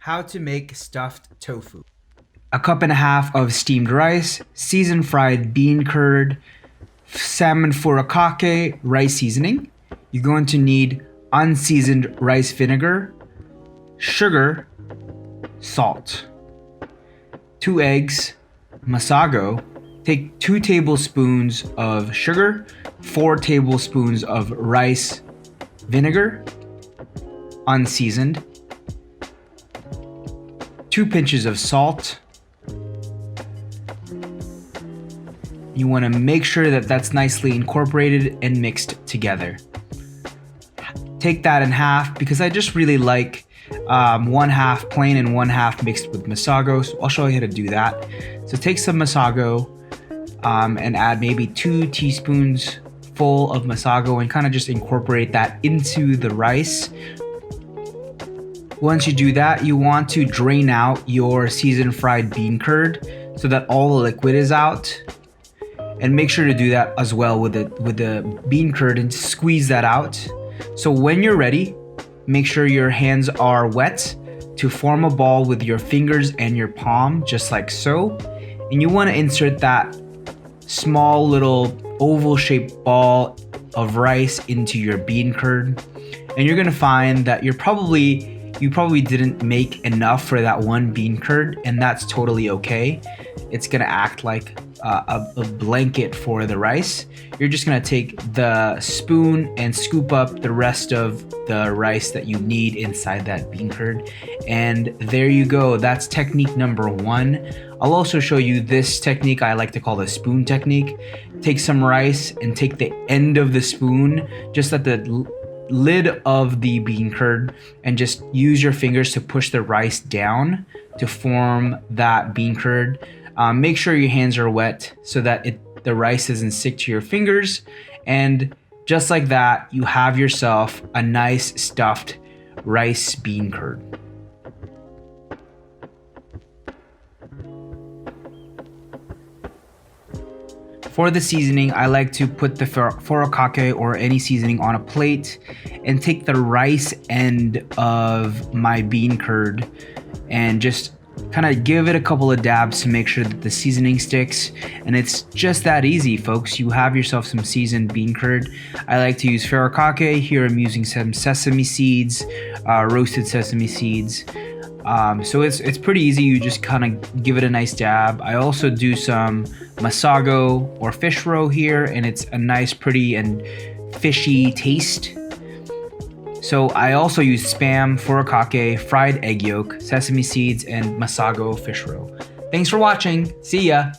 How to make stuffed tofu. A cup and a half of steamed rice, seasoned fried bean curd, salmon furikake rice seasoning. You're going to need unseasoned rice vinegar, sugar, salt, 2 eggs, Masago. Take 2 tablespoons of sugar, 4 tablespoons of rice vinegar, unseasoned, 2 pinches of salt. You want to make sure that that's nicely incorporated and mixed together. Take that in half because I just really like 1/2 plain and 1/2 mixed with Masago. So I'll show you how to do that. So take some Masago and add maybe 2 teaspoons full of Masago and kind of just incorporate that into the rice. Once you do that, you want to drain out your seasoned fried bean curd so that all the liquid is out. And make sure to do that as well with the bean curd and squeeze that out. So when you're ready, make sure your hands are wet to form a ball with your fingers and your palm, just like so. And you want to insert that small little oval shaped ball of rice into your bean curd. And you're gonna find that you probably didn't make enough for that one bean curd, and that's totally okay. It's gonna act like a blanket for the rice. You're just gonna take the spoon and scoop up the rest of the rice that you need inside that bean curd. And there you go, that's technique number 1. I'll also show you this technique I like to call the spoon technique. Take some rice and take the end of the spoon just at the lid of the bean curd and just use your fingers to push the rice down to form that bean curd. Make sure your hands are wet so that the rice doesn't stick to your fingers, and just like that you have yourself a nice stuffed rice bean curd. For the seasoning, I like to put the furikake or any seasoning on a plate and take the rice end of my bean curd and just kind of give it a couple of dabs to make sure that the seasoning sticks. And it's just that easy, folks. You have yourself some seasoned bean curd. I like to use furikake. Here I'm using some sesame seeds, roasted sesame seeds. So it's pretty easy. You just kind of give it a nice dab. I also do some Masago or fish roe here, and it's a nice, pretty, and fishy taste. So I also use spam, furikake, fried egg yolk, sesame seeds, and Masago fish roe. Thanks for watching. See ya!